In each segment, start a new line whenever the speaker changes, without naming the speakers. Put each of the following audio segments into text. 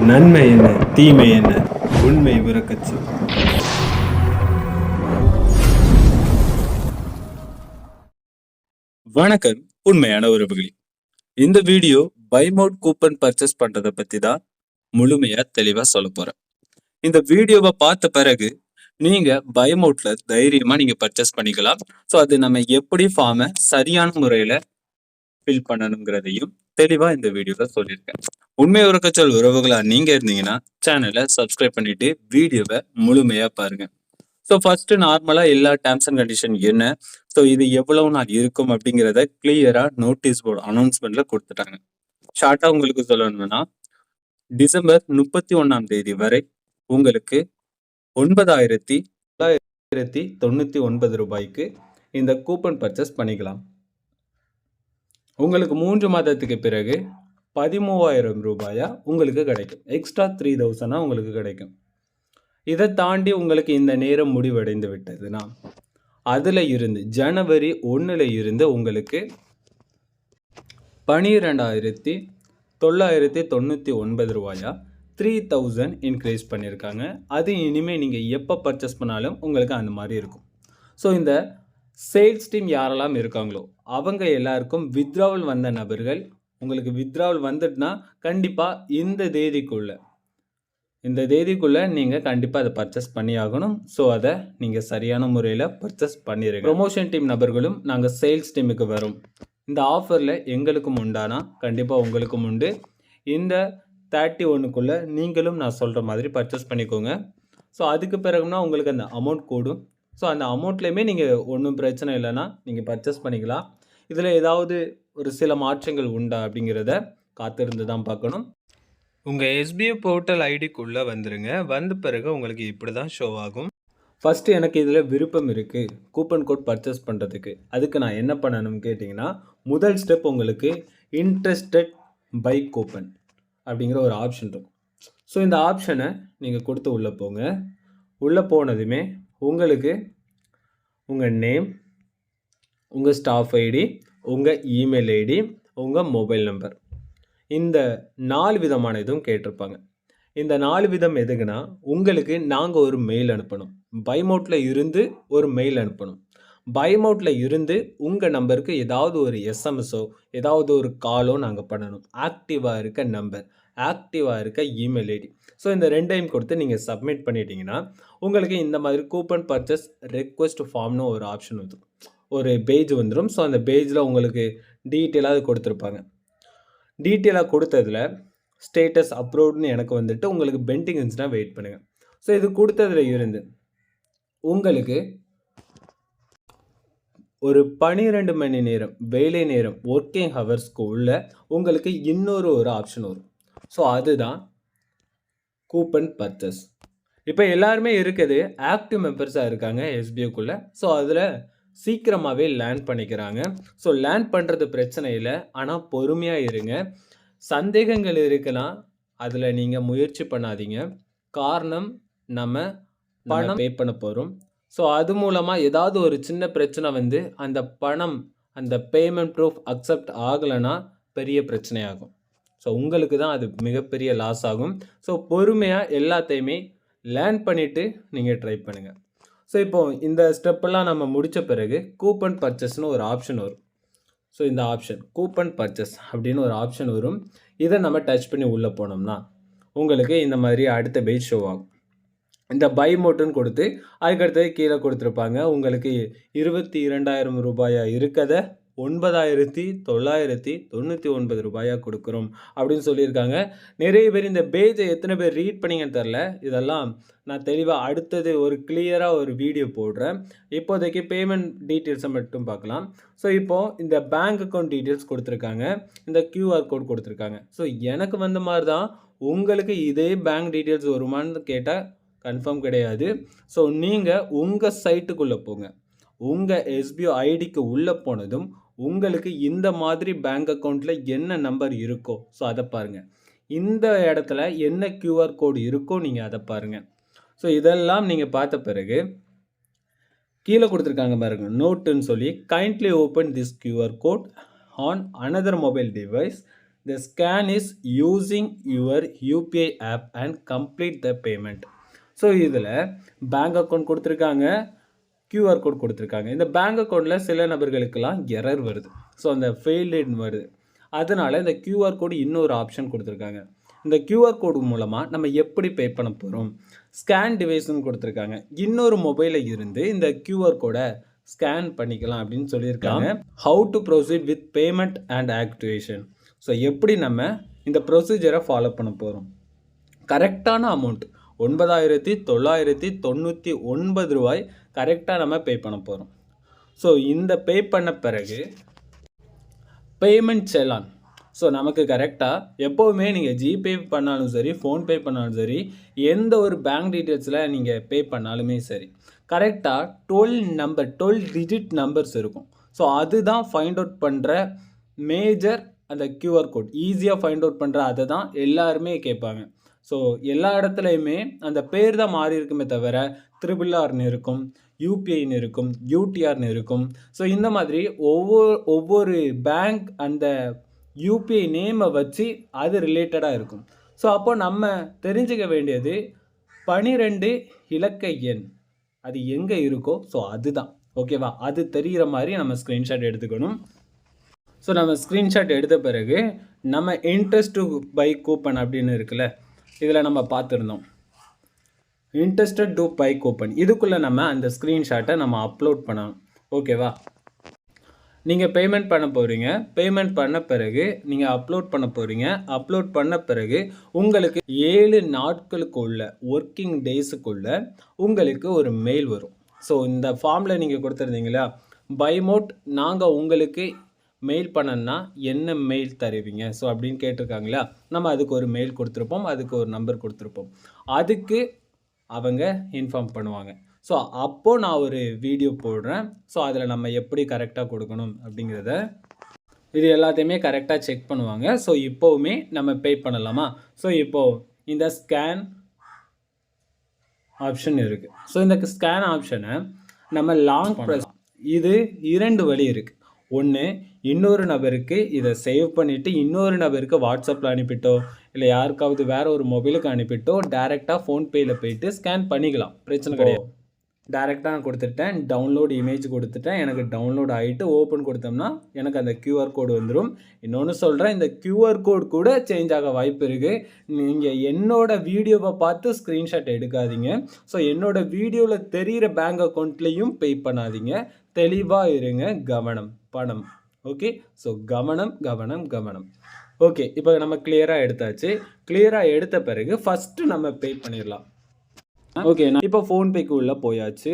நன்மை என்ன தீமை என்ன உண்மை உறக்கச்சு.
வணக்கம் உண்மையான உறவுகளே. இந்த video by mode coupon purchase பண்றதை பத்தி தான் முழுமையா தெளிவா சொல்ல போறேன். இந்த வீடியோவை பார்த்த பிறகு நீங்க பை மோட்ல தைரியமா நீங்க பர்ச்சேஸ் பண்ணிக்கலாம். ஸோ அது நம்ம எப்படி ஃபார்மை சரியான முறையில ஃபில் பண்ணணுங்கிறதையும் தெளிவா இந்த வீடியோல சொல்லியிருக்கேன். உண்மை உறக்கச்சொல் உறவுகளா நீங்க இருந்தீங்கன்னா சேனலை சப்ஸ்கிரைப் பண்ணிட்டு வீடியோவை முழுமையா பாருங்க. ஸோ ஃபர்ஸ்ட் நார்மலா எல்லா டேர்ம்ஸ் அண்ட் கண்டிஷன் என்ன, ஸோ இது எவ்வளவு நாள் இருக்கும் அப்படிங்கிறத கிளியரா நோட்டீஸ் போர்டு அனௌன்ஸ்மெண்ட்ல கொடுத்துட்டாங்க. ஷார்ட்டா உங்களுக்கு சொல்லணும்னா டிசம்பர் 31 வரை உங்களுக்கு 9,999 ரூபாய்க்கு இந்த கூப்பன் பர்ச்சேஸ் பண்ணிக்கலாம். உங்களுக்கு 3 மாதத்துக்கு பிறகு 13,000 ரூபாயா உங்களுக்கு கிடைக்கும். எக்ஸ்ட்ரா 3,000 உங்களுக்கு கிடைக்கும். இதை தாண்டி உங்களுக்கு இந்த நேரம் முடிவடைந்து விட்டதுன்னா அதுல இருந்து ஜனவரி 1 இருந்து உங்களுக்கு 12,999 ரூபாயா 3,000 இன்க்ரீஸ் பண்ணியிருக்காங்க. அது இனிமேல் நீங்கள் எப்போ பர்ச்சேஸ் பண்ணாலும் உங்களுக்கு அந்த மாதிரி இருக்கும். ஸோ இந்த சேல்ஸ் டீம் யாரெல்லாம் இருக்காங்களோ அவங்க எல்லாருக்கும் வித்ட்ராவல் வந்த நபர்கள், உங்களுக்கு வித்ட்ராவல் வந்துட்டுனா கண்டிப்பாக இந்த தேதிக்குள்ளே நீங்கள் கண்டிப்பாக அதை பர்ச்சேஸ் பண்ணி ஆகணும். ஸோ அதை நீங்கள் சரியான முறையில் பர்ச்சேஸ் பண்ணிடுங்க. ப்ரொமோஷன் டீம் நபர்களும் நாங்கள் சேல்ஸ் டீமுக்கு வரும். இந்த ஆஃபரில் எங்களுக்கும் உண்டானா கண்டிப்பாக உங்களுக்கும் உண்டு. இந்த 31க்குள்ளே நீங்களும் நான் சொல்கிற மாதிரி பர்ச்சேஸ் பண்ணிக்கோங்க. ஸோ அதுக்கு பிறகுனா உங்களுக்கு அந்த அமௌண்ட் கூடும். ஸோ அந்த அமௌண்ட்லேயுமே நீங்கள் ஒன்றும் பிரச்சனை இல்லைன்னா நீங்கள் பர்ச்சேஸ் பண்ணிக்கலாம். இதில் ஏதாவது ஒரு சில மாற்றங்கள் உண்டா அப்படிங்கிறத காத்திருந்து தான் பார்க்கணும். உங்கள் எஸ்பிஐ போர்ட்டல் ஐடிக்குள்ளே வந்துடுங்க. வந்த பிறகு உங்களுக்கு இப்படி தான் ஷோ ஆகும். ஃபஸ்ட்டு எனக்கு இதில் விருப்பம் இருக்குது கூப்பன் கோட் பர்ச்சேஸ் பண்ணுறதுக்கு. அதுக்கு நான் என்ன பண்ணணும்னு கேட்டிங்கன்னா, முதல் ஸ்டெப் உங்களுக்கு இன்ட்ரெஸ்டட் பை கூப்பன் அப்படிங்கிற ஒரு ஆப்ஷன் இருக்கும். ஸோ இந்த ஆப்ஷனை நீங்கள் கொடுத்து உள்ளே போங்க. உள்ளே போனதுமே உங்களுக்கு உங்கள் நேம், உங்கள் ஸ்டாஃப் ஐடி, உங்கள் இமெயில் ஐடி, உங்கள் மொபைல் நம்பர், இந்த 4 விதமான இதுவும் கேட்டிருப்பாங்க. இந்த 4 விதம் எதுக்குன்னா, உங்களுக்கு நாங்கள் ஒரு மெயில் அனுப்பணும். பைமோட்டில் இருந்து ஒரு மெயில் அனுப்பணும். பைமோட்டில் இருந்து உங்கள் நம்பருக்கு ஏதாவது ஒரு எஸ்எம்எஸோ ஏதாவது ஒரு காலோ நாங்கள் பண்ணணும். ஆக்டிவாக இருக்க நம்பர், ஆக்டிவாக இருக்க இமெயில் ஐடி. ஸோ இந்த 2ஐயும் கொடுத்து நீங்கள் சப்மிட் பண்ணிட்டீங்கன்னா உங்களுக்கு இந்த மாதிரி கூப்பன் பர்ச்சேஸ் ரெக்வெஸ்ட் ஃபார்ம்னு ஒரு ஆப்ஷன் வந்துடும், ஒரு பேஜ் வந்துடும். ஸோ அந்த பேஜில் உங்களுக்கு டீட்டெயிலாக கொடுத்துருப்பாங்க. டீட்டெயிலாக கொடுத்ததில் ஸ்டேட்டஸ் அப்ரூவ்டுன்னு எனக்கு வந்துட்டு உங்களுக்கு பெண்டிங் இருந்துச்சுன்னா வெயிட் பண்ணுங்கள். ஸோ இது கொடுத்ததில் இருந்து உங்களுக்கு ஒரு 12 மணி நேரம் வேலை நேரம் ஒர்க்கிங் ஹவர்ஸ்க்கு உள்ள உங்களுக்கு இன்னொரு ஆப்ஷன் வரும். ஸோ அதுதான் கூப்பன் பர்ச்சேஸ். இப்போ எல்லாருமே இருக்குது ஆக்டிவ் மெம்பர்ஸாக இருக்காங்க எஸ்பிஐக்குள்ளே. ஸோ அதில் சீக்கிரமாகவே லேண்ட் பண்ணிக்கிறாங்க. ஸோ லேண்ட் பண்ணுறது பிரச்சனை இல்லை, ஆனால் பொறுமையாக இருங்க. சந்தேகங்கள் இருக்கலாம், அதில் நீங்கள் முயற்சி பண்ணாதீங்க. காரணம் நம்ம பணம் பே பண்ண போகிறோம். ஸோ அது மூலமாக ஏதாவது ஒரு சின்ன பிரச்சனை வந்து அந்த பணம், அந்த பேமெண்ட் ப்ரூஃப் அக்செப்ட் ஆகலைன்னா பெரிய பிரச்சனையாகும். ஸோ உங்களுக்கு தான் அது மிகப்பெரிய லாஸ் ஆகும். ஸோ பொறுமையாக எல்லாத்தையுமே லேர்ன் பண்ணிவிட்டு நீங்கள் ட்ரை பண்ணுங்கள். ஸோ இப்போது இந்த ஸ்டெப்பெல்லாம் நம்ம முடித்த பிறகு கூப்பன் பர்ச்சேஸ்னு ஒரு ஆப்ஷன் வரும். ஸோ இந்த ஆப்ஷன் கூப்பன் பர்ச்சேஸ் அப்படின்னு ஒரு ஆப்ஷன் வரும். இதை நம்ம டச் பண்ணி உள்ளே போனோம்னா உங்களுக்கு இந்த மாதிரி அடுத்த பேஜ் ஷோ ஆகும். இந்த பை மோட்டுன்னு கொடுத்து அதுக்கடுத்தது கீழே கொடுத்துருப்பாங்க. உங்களுக்கு 22,000 ரூபாயா இருக்கதை 9,999 ரூபாயா கொடுக்குறோம் அப்படின்னு சொல்லியிருக்காங்க. நிறைய பேர் இந்த பேஜை எத்தனை பேர் ரீட் பண்ணிங்கன்னு தெரில. இதெல்லாம் நான் தெளிவாக அடுத்தது ஒரு கிளியராக ஒரு வீடியோ போடுறேன். இப்போதைக்கு பேமெண்ட் டீட்டெயில்ஸை மட்டும் பார்க்கலாம். ஸோ இப்போது இந்த பேங்க் அக்கௌண்ட் டீட்டெயில்ஸ் கொடுத்துருக்காங்க, இந்த QR கோட் கொடுத்துருக்காங்க. ஸோ எனக்கு வந்த மாதிரி தான் உங்களுக்கு இதே பேங்க் டீட்டெயில்ஸ் வருமானு கேட்டால் கன்ஃபார்ம் கிடையாது. ஸோ நீங்கள் உங்கள் சைட்டுக்குள்ளே போங்க. உங்கள் எஸ்பிஐ ஐடிக்கு உள்ளே போனதும் உங்களுக்கு இந்த மாதிரி பேங்க் அக்கௌண்ட்டில் என்ன நம்பர் இருக்கோ ஸோ அதை பாருங்கள். இந்த இடத்துல என்ன QR கோடு இருக்கோ நீங்கள் அதை பாருங்கள். ஸோ இதெல்லாம் நீங்கள் பார்த்த பிறகு கீழே கொடுத்துருக்காங்க பாருங்கள், நோட்டுன்னு சொல்லி kindly open this QR code on another mobile device The scan is using your UPI app and complete the payment. So இதில் பேங்க் அக்கௌண்ட் கொடுத்துருக்காங்க, QR கோட் கொடுத்துருக்காங்க. இந்த பேங்க் அக்கௌண்ட்டில் சில நபர்களுக்கெல்லாம் எரர் வருது. ஸோ அந்த ஃபெயில்டுன்னு வருது. அதனால் இந்த QR கோடு இன்னொரு ஆப்ஷன் கொடுத்துருக்காங்க. இந்த QR கோடு மூலமாக நம்ம எப்படி பே பண்ண போகிறோம்? ஸ்கேன் டிவைஸ்ன்னு கொடுத்துருக்காங்க. இன்னொரு மொபைலில் இருந்து இந்த QR கோடை ஸ்கேன் பண்ணிக்கலாம் அப்படின்னு சொல்லியிருக்காங்க. How to proceed with payment and activation. So எப்படி நம்ம இந்த ப்ரொசீஜரை ஃபாலோ பண்ண போகிறோம்? கரெக்டான அமௌண்ட் 9,999 ரூபாய் கரெக்டாக நம்ம பே பண்ண போகிறோம். ஸோ இந்த பே பண்ண பிறகு பேமெண்ட் செலான். ஸோ நமக்கு கரெக்டாக எப்போவுமே நீங்கள் ஜிபே பண்ணாலும் சரி, ஃபோன்பே பண்ணாலும் சரி, எந்த ஒரு பேங்க் டீட்டெயில்ஸில் நீங்கள் பே பண்ணாலுமே சரி, கரெக்டாக 12 டிஜிட் நம்பர்ஸ் இருக்கும். ஸோ அதுதான் ஃபைண்ட் அவுட் பண்ணுற மேஜர் அந்த QR கோட். ஈஸியாக ஃபைண்ட் அவுட் பண்ணுற அதை தான் எல்லாருமே கேட்பாங்க. ஸோ எல்லா இடத்துலையுமே அந்த பேர் தான் மாறி இருக்குமே தவிர RRRன்னு இருக்கும், UPIன்னு இருக்கும், UTRன்னு இருக்கும். ஸோ இந்த மாதிரி ஒவ்வொரு பேங்க் அந்த UPI நேமை வச்சு அது ரிலேட்டடாக இருக்கும். ஸோ அப்போ நம்ம தெரிஞ்சுக்க வேண்டியது 12 இலக்க எண் அது எங்கே இருக்கோ ஸோ அதுதான். ஓகேவா? அது தெரிகிற மாதிரி நம்ம ஸ்க்ரீன்ஷாட் எடுத்துக்கணும். ஸோ நம்ம ஸ்க்ரீன்ஷாட் எடுத்த பிறகு நம்ம இன்ட்ரெஸ்ட் டு பை கூப்பன் அப்படின்னு இருக்குல்ல, இதில் நம்ம பார்த்துருந்தோம். இன்ட்ரெஸ்டட் டு பை கூப்பன் இதுக்குள்ளே நம்ம அந்த ஸ்க்ரீன்ஷாட்டை நம்ம அப்லோட் பண்ணணும். ஓகேவா? நீங்கள் பேமெண்ட் பண்ண போகிறீங்க. பேமெண்ட் பண்ண பிறகு நீங்கள் அப்லோட் பண்ண போகிறீங்க. அப்லோட் பண்ண பிறகு உங்களுக்கு 7 நாட்களுக்குள்ள ஒர்க்கிங் டேஸுக்குள்ளே உங்களுக்கு ஒரு மெயில் வரும். ஸோ இந்த ஃபார்மில் நீங்கள் கொடுத்துருந்தீங்களா, பை மோட் நாங்கள் உங்களுக்கு மெயில் பண்ணனா என்ன மெயில் தருவீங்க ஸோ அப்படின்னு கேட்டிருக்காங்களா, நம்ம அதுக்கு ஒரு மெயில் கொடுத்துருப்போம், அதுக்கு ஒரு நம்பர் கொடுத்துருப்போம். அதுக்கு அவங்க இன்ஃபார்ம் பண்ணுவாங்க. ஸோ அப்போது நான் ஒரு வீடியோ போடுறேன். ஸோ அதில் நம்ம எப்படி கரெக்டாக கொடுக்கணும் அப்படிங்கிறத இது எல்லாத்தையுமே கரெக்டாக செக் பண்ணுவாங்க. ஸோ இப்போவுமே நம்ம பே பண்ணலாமா? ஸோ இப்போது இந்த ஸ்கேன் ஆப்ஷன் இருக்குது. ஸோ இந்த ஸ்கேன் ஆப்ஷனை நம்ம லாங் ப்ரெஸ், இது 2 வழி இருக்குது. ஒன்று, இன்னொரு நபருக்கு இதை சேவ் பண்ணிவிட்டு இன்னொரு நபருக்கு வாட்ஸ்அப்பில் அனுப்பிட்டோ இல்லை யாருக்காவது வேறு ஒரு மொபைலுக்கு அனுப்பிட்டோ டேரெக்டாக ஃபோன்பேயில் போயிட்டு ஸ்கேன் பண்ணிக்கலாம், பிரச்சனை கிடையாது. டேரெக்டாக நான் கொடுத்துட்டேன், டவுன்லோட் இமேஜ் கொடுத்துட்டேன், எனக்கு டவுன்லோட் ஆகிட்டு ஓப்பன் கொடுத்தோம்னா எனக்கு அந்த QR கோடு வந்துடும். இன்னொன்று சொல்கிறேன், இந்த QR கோட் கூட சேஞ்ச் ஆக வாய்ப்பு இருக்குது. நீங்கள் என்னோடய வீடியோவை பார்த்து ஸ்க்ரீன்ஷாட் எடுக்காதீங்க. ஸோ என்னோடய வீடியோவில் தெரிகிற பேங்க் அக்கௌண்ட்லேயும் பே பண்ணாதீங்க. தெளிவாக இருங்க. கவனம், பணம். ஓகே, ஸோ கவனம் கவனம் கவனம். ஓகே, இப்போ நம்ம கிளியராக எடுத்தாச்சு. கிளியராக எடுத்த பிறகு ஃபஸ்ட்டு நம்ம பே பண்ணிடலாம். ஓகே, நான் இப்போ ஃபோன்பேக்கு உள்ளே போயாச்சு.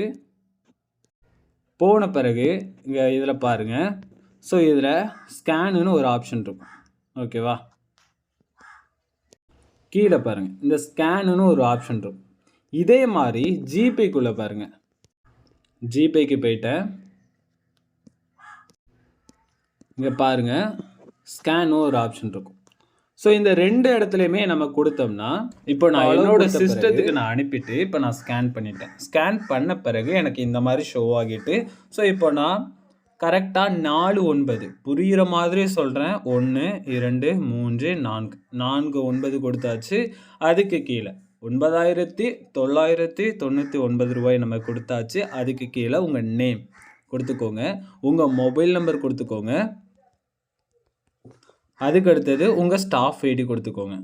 போன பிறகு இங்கே இதில் பாருங்கள். ஸோ இதில் ஸ்கேனுன்னு ஒரு ஆப்ஷன் இருக்கும். ஓகேவா? கீழே பாருங்கள், இந்த ஸ்கேனுன்னு ஒரு ஆப்ஷன் இருக்கும். இதே மாதிரி ஜிபேக்குள்ளே பாருங்கள். ஜிபேக்கு போயிட்டேன். இங்கே பாருங்கள், ஸ்கேனும் ஒரு ஆப்ஷன் இருக்கும். ஸோ இந்த 2 இடத்துலையுமே நம்ம கொடுத்தோம்னா, இப்போ நான் என்னோடய சிஸ்டத்துக்கு நான் அனுப்பிட்டு இப்போ நான் ஸ்கேன் பண்ணிட்டேன். ஸ்கேன் பண்ண பிறகு எனக்கு இந்த மாதிரி ஷோ ஆகிட்டு, ஸோ இப்போ நான் கரெக்டாக 4-9 புரிகிற மாதிரி சொல்கிறேன். 1 2 3 4 9 கொடுத்தாச்சு. அதுக்கு கீழே 9,999 ரூபாய் நம்ம கொடுத்தாச்சு. அதுக்கு கீழே உங்கள் நேம் கொடுத்துக்கோங்க, உங்கள் மொபைல் நம்பர் கொடுத்துக்கோங்க. அதுக்கு அடுத்தது உங்கள் ஸ்டாஃப் ஐடி கொடுத்துக்கோங்க.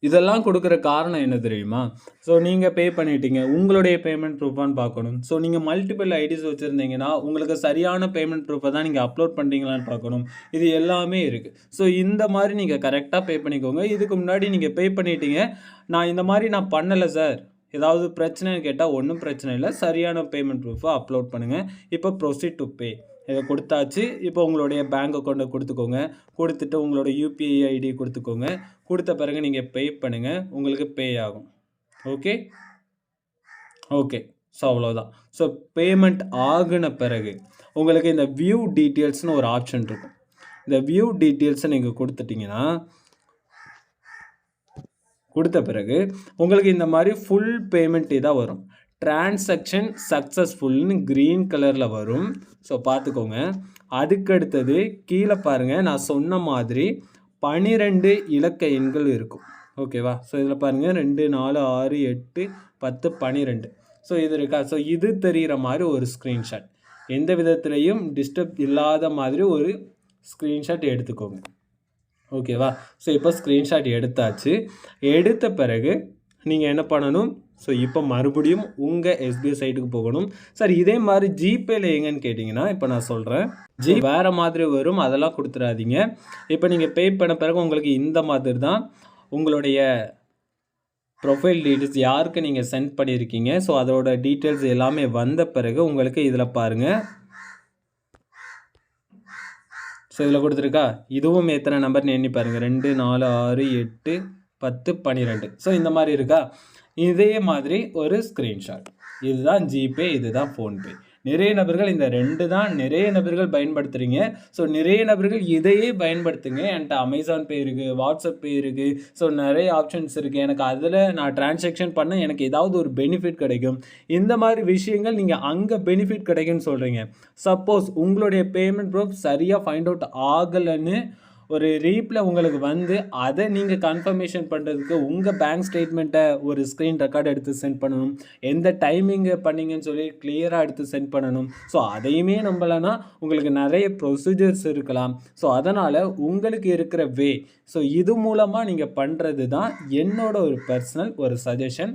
இதெல்லாம் கொடுக்குற காரணம் என்ன தெரியுமா? ஸோ நீங்கள் பே பண்ணிட்டீங்க, உங்களுடைய பேமெண்ட் ப்ரூஃபான்னு பார்க்கணும். ஸோ நீங்கள் மல்டிபிள் ஐடிஸ் வச்சுருந்தீங்கன்னா உங்களுக்கு சரியான பேமெண்ட் ப்ரூஃபை தான் நீங்கள் அப்லோட் பண்ணுறீங்களான்னு பார்க்கணும். இது எல்லாமே இருக்குது. ஸோ இந்த மாதிரி நீங்கள் கரெக்டாக பே பண்ணிக்கோங்க. இதுக்கு முன்னாடி நீங்கள் பே பண்ணிட்டீங்க, நான் இந்த மாதிரி நான் பண்ணலை சார், ஏதாவது பிரச்சனைன்னு கேட்டால் ஒன்றும் பிரச்சனை இல்லை, சரியான பேமெண்ட் ப்ரூஃபை அப்லோட் பண்ணுங்கள். இப்போ ப்ரொசீட் டு பே இதை கொடுத்தாச்சு. இப்போ உங்களுடைய பேங்க் அக்கௌண்ட்டை கொடுத்துக்கோங்க. கொடுத்துட்டு உங்களோட UPI ஐடி கொடுத்துக்கோங்க. கொடுத்த பிறகு நீங்கள் பே பண்ணுங்கள், உங்களுக்கு பே ஆகும். ஓகே ஓகே ஸோ அவ்வளோதான். ஸோ பேமெண்ட் ஆகின பிறகு உங்களுக்கு இந்த வியூ டீட்டெயில்ஸ்னு ஒரு ஆப்ஷன் இருக்கும். இந்த வியூ டீட்டெயில்ஸை நீங்கள் கொடுத்துட்டிங்கன்னா, கொடுத்த பிறகு உங்களுக்கு இந்த மாதிரி ஃபுல் பேமெண்ட் இதாக வரும். டிரான்சாக்ஷன் சக்ஸஸ்ஃபுல்னு க்ரீன் கலரில் வரும். ஸோ பார்த்துக்கோங்க. அதுக்கு அடுத்தது கீழே பாருங்கள், நான் சொன்ன மாதிரி 12 இலக்க எண்கள் இருக்கும். ஓகேவா? ஸோ இதில் பாருங்கள் 2, 4, 6, 8, 10, 12. ஸோ இது இருக்கா? ஸோ இது தெரிகிற மாதிரி ஒரு ஸ்க்ரீன்ஷாட், எந்த விதத்துலையும் டிஸ்டர்ப் இல்லாத மாதிரி ஒரு ஸ்க்ரீன்ஷாட் எடுத்துக்கோங்க. ஓகேவா? ஸோ இப்போ ஸ்க்ரீன்ஷாட் எடுத்தாச்சு. எடுத்த பிறகு நீங்கள் என்ன பண்ணணும்? ஸோ இப்போ மறுபடியும் உங்கள் எஸ்பிஐ சைட்டுக்கு போகணும். சார் இதே மாதிரி ஜிபேயில் எங்கன்னு கேட்டிங்கன்னா இப்போ நான் சொல்கிறேன். வேறு மாதிரி வரும், அதெல்லாம் கொடுத்துடாதீங்க. இப்போ நீங்கள் பே பண்ண பிறகு உங்களுக்கு இந்த மாதிரி தான் உங்களுடைய ப்ரொஃபைல் டீட்டெயில்ஸ் யாருக்கு நீங்கள் சென்ட் பண்ணியிருக்கீங்க, ஸோ அதோட டீட்டெயில்ஸ் எல்லாமே வந்த பிறகு உங்களுக்கு இதில் பாருங்கள். ஸோ இதில் கொடுத்துருக்கா, இதுவும் எத்தனை நம்பர்னு எண்ணி பாருங்கள். 2, 4, 6, 8, 10, 12. ஸோ இந்த மாதிரி இருக்கா? இதே மாதிரி ஒரு ஸ்க்ரீன்ஷாட். இதுதான் ஜிபே, இதுதான் ஃபோன்பே. நிறைய நபர்கள் இந்த 2 தான் நிறைய நபர்கள் பயன்படுத்துகிறீங்க. ஸோ நிறைய நபர்கள் இதையே பயன்படுத்துங்க. என்கிட்ட அமேசான் பே இருக்குது, வாட்ஸ்அப் பே இருக்குது, ஸோ நிறைய ஆப்ஷன்ஸ் இருக்குது. எனக்கு அதில் நான் டிரான்சாக்ஷன் பண்ண எனக்கு ஏதாவது ஒரு பெனிஃபிட் கிடைக்கும். இந்த மாதிரி விஷயங்கள் நீங்கள் அங்கே பெனிஃபிட் கிடைக்கும்னு சொல்கிறீங்க. சப்போஸ் உங்களுடைய பேமெண்ட் ப்ரூஃப் சரியாக ஃபைண்ட் அவுட் ஆகலைன்னு ஒரு ரீப்பில் உங்களுக்கு வந்து அதை நீங்கள் கன்ஃபர்மேஷன் பண்ணுறதுக்கு உங்கள் பேங்க் ஸ்டேட்மெண்ட்டை ஒரு ஸ்க்ரீன் ரெக்கார்டு எடுத்து சென்ட் பண்ணணும். எந்த டைமிங்கை பண்ணிங்கன்னு சொல்லி கிளியராக எடுத்து சென்ட் பண்ணணும். ஸோ அதையுமே நம்பலைன்னா உங்களுக்கு நிறைய ப்ரொசீஜர்ஸ் இருக்கலாம். ஸோ அதனால் உங்களுக்கு இருக்கிற வே, ஸோ இது மூலமாக நீங்கள் பண்ணுறது தான் என்னோட ஒரு பர்சனல் ஒரு சஜஷன்.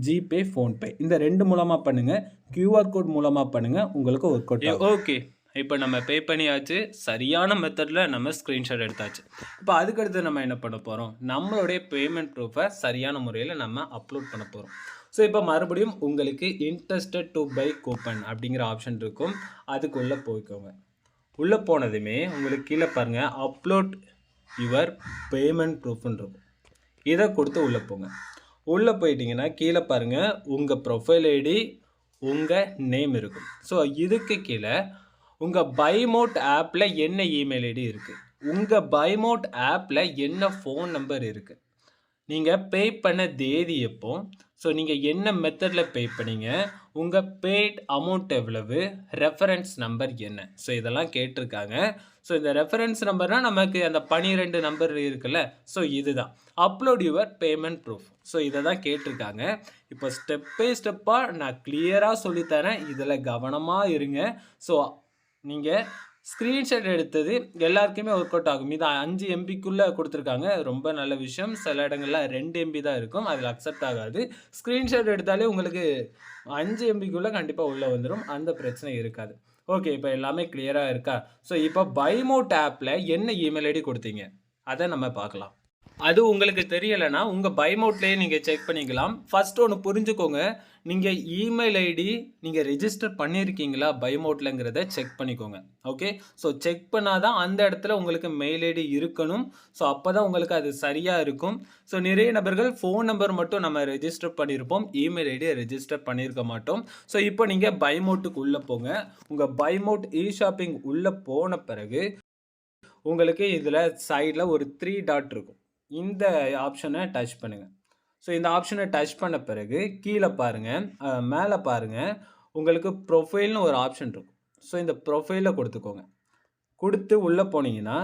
ஜிபே, ஃபோன்பே இந்த 2 மூலமாக பண்ணுங்கள். QR கோட் மூலமாக பண்ணுங்கள், உங்களுக்கு ஒர்க் அவுட் ஆகும். ஓகே, இப்போ நம்ம பே பண்ணியாச்சு, சரியான மெத்தடில் நம்ம ஸ்க்ரீன்ஷாட் எடுத்தாச்சு. இப்போ அதுக்கடுத்து நம்ம என்ன பண்ண போகிறோம்? நம்மளுடைய பேமெண்ட் ப்ரூஃபை சரியான முறையில் நம்ம அப்லோட் பண்ண போகிறோம். ஸோ இப்போ மறுபடியும் உங்களுக்கு இன்ட்ரெஸ்டட் டு பை கூப்பன் அப்படிங்கிற ஆப்ஷன் இருக்கும், அதுக்குள்ளே போய்க்கோங்க. உள்ளே போனதுமே உங்களுக்கு கீழே பாருங்கள் அப்லோட் யுவர் பேமெண்ட் ப்ரூஃப்னு இருக்கும். இதை கொடுத்து உள்ளே போங்க. உள்ளே போயிட்டீங்கன்னா கீழே பாருங்கள் உங்கள் ப்ரொஃபைல் ஐடி, உங்கள் நேம் இருக்கும். ஸோ இதுக்கு கீழே உங்கள் பைமோட் ஆப்பில் என்ன இமெயில் ஐடி இருக்குது, உங்கள் பைமோட் ஆப்பில் என்ன ஃபோன் நம்பர் இருக்குது, நீங்கள் பே பண்ண தேதி எப்போ, ஸோ நீங்கள் என்ன மெத்தடில் பே பண்ணீங்க, உங்கள் பேட் அமௌண்ட் எவ்வளவு, ரெஃபரன்ஸ் நம்பர் என்ன, ஸோ இதெல்லாம் கேட்டிருக்காங்க. ஸோ இந்த ரெஃபரன்ஸ் நம்பர்னால் நமக்கு அந்த 12 நம்பர் இருக்குல்ல, ஸோ இதுதான் upload your payment proof. So இதை தான் கேட்டிருக்காங்க. இப்போ ஸ்டெப் பை ஸ்டெப்பாக நான் கிளியராக சொல்லித்தரேன், இதில் கவனமாக இருங்க. ஸோ நீங்கள் ஸ்க்ரீன்ஷாட் எடுத்தது எல்லாருக்குமே ஒர்க் அவுட் ஆகும். இது 5 MBக்குள்ளே கொடுத்துருக்காங்க, ரொம்ப நல்ல விஷயம். சில இடங்களில் 2 MB தான் இருக்கும், அதில் அக்செப்ட் ஆகாது. ஸ்க்ரீன்ஷாட் எடுத்தாலே உங்களுக்கு 5 MBக்குள்ளே கண்டிப்பாக உள்ளே வந்துடும், அந்த பிரச்சனை இருக்காது. ஓகே, இப்போ எல்லாமே கிளியராக இருக்கா? ஸோ இப்போ பைமோட் ஆப்பில் என்ன இமெயில் ஐடி கொடுத்தீங்க அதை நம்ம பார்க்கலாம். அது உங்களுக்கு தெரியலைன்னா உங்கள் பைமோட்லேயே நீங்கள் செக் பண்ணிக்கலாம். ஃபஸ்ட்டு ஒன்று புரிஞ்சுக்கோங்க, நீங்கள் இமெயில் ஐடி நீங்கள் ரெஜிஸ்டர் பண்ணியிருக்கீங்களா பைமோட்லங்கிறத செக் பண்ணிக்கோங்க. ஓகே, ஸோ செக் பண்ணால் தான் அந்த இடத்துல உங்களுக்கு மெயில் ஐடி இருக்கணும். ஸோ அப்போ தான் உங்களுக்கு அது சரியாக இருக்கும். ஸோ நிறைய நபர்கள் ஃபோன் நம்பர் மட்டும் நம்ம ரெஜிஸ்டர் பண்ணியிருப்போம், இமெயில் ஐடியை ரெஜிஸ்டர் பண்ணியிருக்க மாட்டோம். ஸோ இப்போ நீங்கள் பைமோட்டுக்கு உள்ளே போங்க. உங்கள் பைமோட் இ-ஷாப்பிங் உள்ளே போன பிறகு உங்களுக்கு இதில் சைடில் ஒரு 3 டாட் இருக்கும், இந்த ஆப்ஷனை டச் பண்ணுங்கள். ஸோ இந்த ஆப்ஷனை டச் பண்ண பிறகு கீழே பாருங்கள், மேலே பாருங்கள் உங்களுக்கு ப்ரொஃபைல்னு ஒரு ஆப்ஷன் இருக்கும். ஸோ இந்த ப்ரொஃபைலில் கொடுத்துக்கோங்க. கொடுத்து உள்ளே போனீங்கன்னா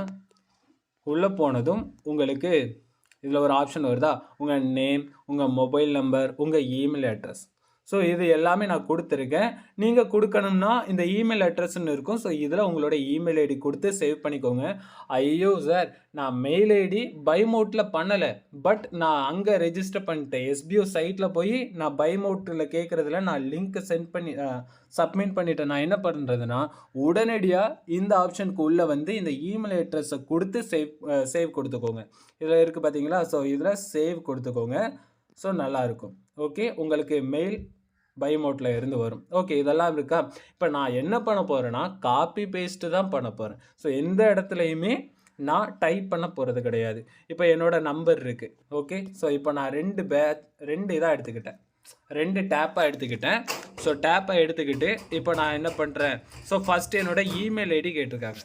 உள்ளே போனதும் உங்களுக்கு இதில் ஒரு ஆப்ஷன் வருதா, உங்கள் நேம், உங்கள் மொபைல் நம்பர், உங்கள் இமெயில் அட்ரஸ். ஸோ இது எல்லாமே நான் கொடுத்துருக்கேன். நீங்கள் கொடுக்கணும்னா இந்த இமெயில் அட்ரஸ்ன்னு இருக்கும். ஸோ இதில் உங்களோட இமெயில் ஐடி கொடுத்து சேவ் பண்ணிக்கோங்க. ஐயோ சார், நான் மெயில் ஐடி பைமோட்டில் பண்ணலை, பட் நான் அங்கே ரெஜிஸ்டர் பண்ணிட்டேன், எஸ்பிஓ சைட்டில் போய் நான் பைமோட்டில் கேட்குறதுல நான் லிங்க்கை சென்ட் பண்ணி சப்மிட் பண்ணிட்டேன். நான் என்ன பண்ணுறதுன்னா உடனடியாக இந்த ஆப்ஷனுக்கு உள்ளே வந்து இந்த இமெயில் அட்ரஸை கொடுத்து சேவ் கொடுத்துக்கோங்க. இதில் இருக்குது பார்த்தீங்களா, ஸோ இதில் சேவ் கொடுத்துக்கோங்க. ஸோ நல்லாயிருக்கும். ஓகே, உங்களுக்கு மெயில் பைமோட்டில் இருந்து வரும். ஓகே, இதெல்லாம் இருக்கா? இப்போ நான் என்ன பண்ண போகிறேன்னா காப்பி பேஸ்ட்டு தான் பண்ண போகிறேன். ஸோ எந்த இடத்துலையுமே நான் டைப் பண்ண போகிறது கிடையாது. இப்போ என்னோடய நம்பர் இருக்குது. ஓகே, ஸோ இப்போ நான் 2 இதாக எடுத்துக்கிட்டேன், 2 டேப்பாக எடுத்துக்கிட்டேன். ஸோ டேப்பை எடுத்துக்கிட்டு இப்போ நான் என்ன பண்ணுறேன், ஸோ ஃபஸ்ட்டு என்னோடய இமெயில் ஐடி கேட்டிருக்காங்க.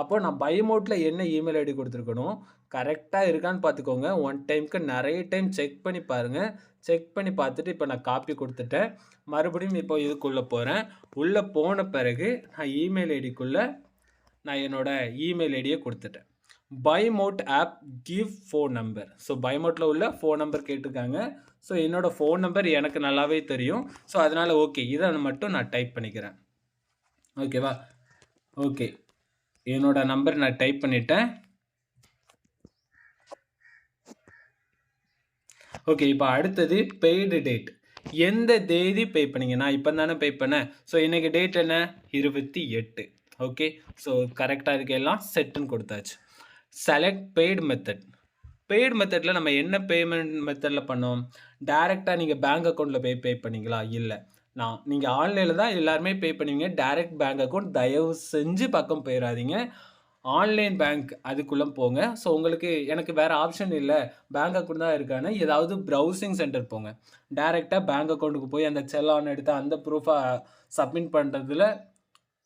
அப்போது நான் பைமோட்டில் என்ன இமெயில் ஐடி கொடுத்துருக்கணும் கரெக்டாக இருக்கான்னு பார்த்துக்கோங்க. 1 டைமுக்கு நிறைய டைம் செக் பண்ணி பாருங்கள். செக் பண்ணி பார்த்துட்டு இப்போ நான் காப்பி கொடுத்துட்டேன். மறுபடியும் இப்போ இதுக்குள்ளே போகிறேன். உள்ளே போன பிறகு நான் இமெயில் ஐடிக்குள்ளே நான் என்னோடய இமெயில் ஐடியை கொடுத்துட்டேன். பைமோட் ஆப் கிவ் ஃபோன் நம்பர். ஸோ பைமோட்டில் உள்ள ஃபோன் நம்பர் கேட்டிருக்காங்க. ஸோ என்னோடய ஃபோன் நம்பர் எனக்கு நல்லாவே தெரியும். ஸோ அதனால் ஓகே, இதை மட்டும் நான் டைப் பண்ணிக்கிறேன். ஓகேவா? ஓகே, என்னோட நம்பர் நான் டைப் பண்ணிட்டேன். ஓகே, இப்போ அடுத்தது பெய்டு டேட். எந்த தேதி பே பண்ணிங்க? நான் இப்போ தானே பே பண்ணேன். ஸோ இன்றைக்கி டேட் என்ன? 28. ஓகே, ஸோ கரெக்டாக இதுக்கு எல்லாம் செட்டுன்னு கொடுத்தாச்சு. Select paid method. பெய்டு மெத்தடில் நம்ம என்ன பேமெண்ட் மெத்தடில் பண்ணோம்? டைரெக்டாக நீங்கள் பேங்க் அக்கௌண்ட்டில் பே பண்ணிங்களா? இல்லை, நீங்கள் ஆன்லைனில் தான் எல்லாருமே பே பண்ணுவீங்க. டைரெக்ட் பேங்க் அக்கௌண்ட் தயவு செஞ்சு பக்கம் போயிடாதீங்க. ஆன்லைன் பேங்க் அதுக்குள்ளே போங்க. ஸோ உங்களுக்கு எனக்கு வேறு ஆப்ஷன் இல்லை, பேங்க் அக்கௌண்ட் தான் இருக்கான்னு ஏதாவது ப்ரௌசிங் சென்டர் போங்க. டைரெக்டாக பேங்க் அக்கௌண்ட்டுக்கு போய் அந்த செல்லான் எடுத்து அந்த ப்ரூஃபை சப்மிட் பண்ணுறதுல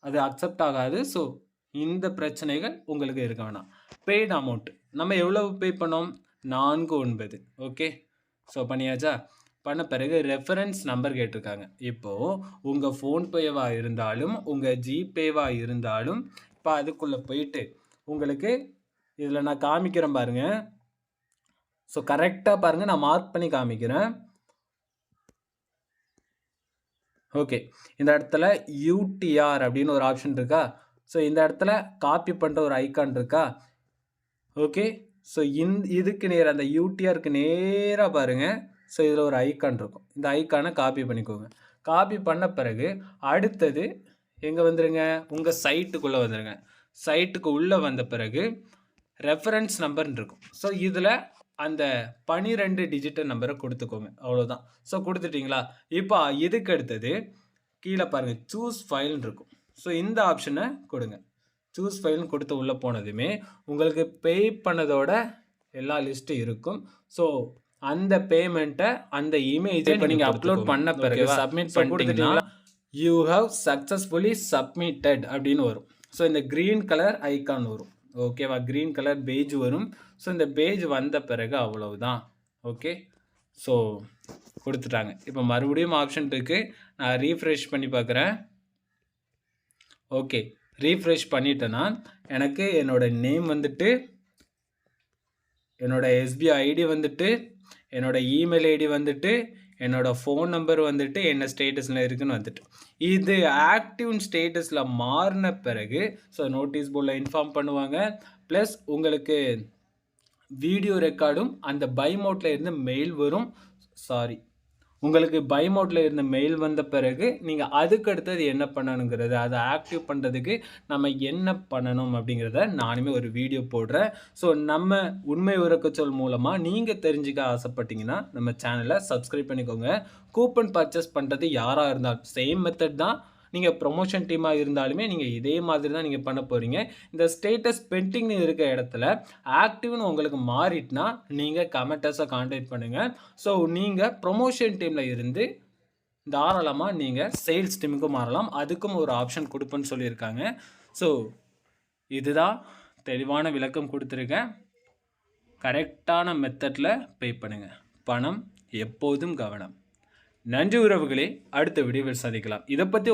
அது அக்செப்ட் ஆகாது. ஸோ இந்த பிரச்சனைகள் உங்களுக்கு இருக்க வேணாம். பெய்டு அமௌண்ட் நம்ம எவ்வளோ பே பண்ணோம்? 49. ஓகே, ஸோ பண்ணியாச்சா? பண்ண பிறகு ரெஃபரன்ஸ் நம்பர் கேட்டிருக்காங்க. இப்போது உங்கள் ஃபோன்பேவாக இருந்தாலும் உங்கள் ஜிபேவாக இருந்தாலும் இப்போ அதுக்குள்ளே போயிட்டு உங்களுக்கு இதில் நான் காமிக்கிறேன் பாருங்கள். ஸோ கரெக்டாக பாருங்கள், நான் மார்க் பண்ணி காமிக்கிறேன். ஓகே, இந்த இடத்துல யூடிஆர் அப்படின்னு ஒரு ஆப்ஷன் இருக்கா? ஸோ இந்த இடத்துல காப்பி பண்ணுற ஒரு ஐக்கான் இருக்கா? ஓகே, ஸோ இதுக்கு நேராக அந்த யூடிஆருக்கு நேராக பாருங்கள். ஸோ இதில் ஒரு ஐக்கான் இருக்கும். இந்த ஐக்கானை காப்பி பண்ணிக்கோங்க. காப்பி பண்ண பிறகு அடுத்தது எங்கே வந்துடுங்க? உங்கள் சைட்டுக்குள்ளே வந்துடுங்க. சைட்டுக்கு உள்ளே வந்த பிறகு ரெஃபரன்ஸ் நம்பர்னு இருக்கும். ஸோ இதில் அந்த 12 டிஜிட்டல் நம்பரை கொடுத்துக்கோங்க. அவ்வளோதான். ஸோ கொடுத்துட்டிங்களா? இப்போ இதுக்கு அடுத்தது கீழே பாருங்கள், சூஸ் ஃபைல்னு இருக்கும். ஸோ இந்த ஆப்ஷனை கொடுங்க. சூஸ் ஃபைல்னு கொடுத்து உள்ளே போனதுமே உங்களுக்கு பே பண்ணதோட எல்லா லிஸ்ட்டும் இருக்கும். ஸோ அந்த பேமெண்ட்டை அந்த இமேஜை இப்போ நீங்கள் அப்லோட் பண்ண பிறகு சப்மிட் பண்ணிட்டீங்கன்னா யூ ஹவ் சக்ஸஸ்ஃபுல்லி சப்மிட்டட் அப்படின்னு வரும். ஸோ இந்த க்ரீன் கலர் ஐக்கான் வரும். ஓகேவா? க்ரீன் கலர் பேஜ் வரும். ஸோ இந்த பேஜ் வந்த பிறகு அவ்வளவுதான். ஓகே, ஸோ கொடுத்துட்டாங்க. இப்போ மறுபடியும் ஆப்ஷன் இருக்குது. நான் ரீஃப்ரெஷ் பண்ணி பார்க்குறேன். ஓகே, ரீஃப்ரெஷ் பண்ணிட்டேன்னா எனக்கு என்னோடய நேம் வந்துட்டு, என்னோடய எஸ்பிஐ ஐடி வந்துட்டு, என்னோடய இமெயில் ஐடி வந்துட்டு, என்னோடய ஃபோன் நம்பர் வந்துட்டு, என்ன ஸ்டேட்டஸில் இருக்குதுன்னு வந்துட்டு, இது ஆக்டிவ் ஸ்டேட்டஸில் மாறின பிறகு ஸோ நோட்டீஸ் போர்டில் இன்ஃபார்ம் பண்ணுவாங்க. ப்ளஸ் உங்களுக்கு வீடியோ ரெக்கார்டும் அந்த பைமோட்டில் இருந்து மெயில் வரும். உங்களுக்கு பைமோட்டில் இருந்த மெயில் வந்த பிறகு நீங்கள் அதுக்கு அடுத்தது என்ன பண்ணணுங்கிறது, அதை ஆக்டிவ் பண்ணுறதுக்கு நம்ம என்ன பண்ணணும் அப்படிங்கிறத நானுமே ஒரு வீடியோ போடுறேன். ஸோ நம்ம உண்மை உறக்கச்சொல் மூலமாக நீங்கள் தெரிஞ்சுக்க ஆசைப்பட்டீங்கன்னா நம்ம சேனலை சப்ஸ்கிரைப் பண்ணிக்கோங்க. கூப்பன் பர்ச்சேஸ் பண்ணுறது யாராக இருந்தாலும் சேம் மெத்தட் தான். நீங்கள் ப்ரொமோஷன் டீமாக இருந்தாலுமே நீங்கள் இதே மாதிரி தான் நீங்கள் பண்ண போகிறீங்க. இந்த ஸ்டேட்டஸ் பெண்டிங்னு இருக்க இடத்துல ஆக்டிவ்னு உங்களுக்கு மாறிட்டுனா நீங்கள் கமெண்டர்ஸை கான்டாக்ட் பண்ணுங்கள். ஸோ நீங்கள் ப்ரொமோஷன் டீமில் இருந்து தாராளமாக நீங்கள் சேல்ஸ் டீமுக்கு மாறலாம். அதுக்கும் ஒரு ஆப்ஷன் கொடுப்பேன்னு சொல்லியிருக்காங்க. ஸோ இதுதான் தெளிவான விளக்கம் கொடுத்துருக்கேன். கரெக்டான மெத்தடில் பே பண்ணுங்கள். பணம் எப்போதும் கவனம். நன்றி உறவுகளே, அடுத்த வீடியோவில் சந்திக்கலாம். இதை பற்றி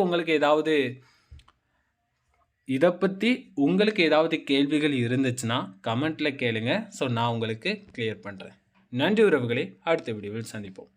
உங்களுக்கு ஏதாவது கேள்விகள் இருந்துச்சுன்னா கமெண்ட்டில் கேளுங்க. ஸோ நான் உங்களுக்கு கிளியர் பண்ணுறேன். நன்றி உறவுகளே, அடுத்த வீடியோவில் சந்திப்போம்.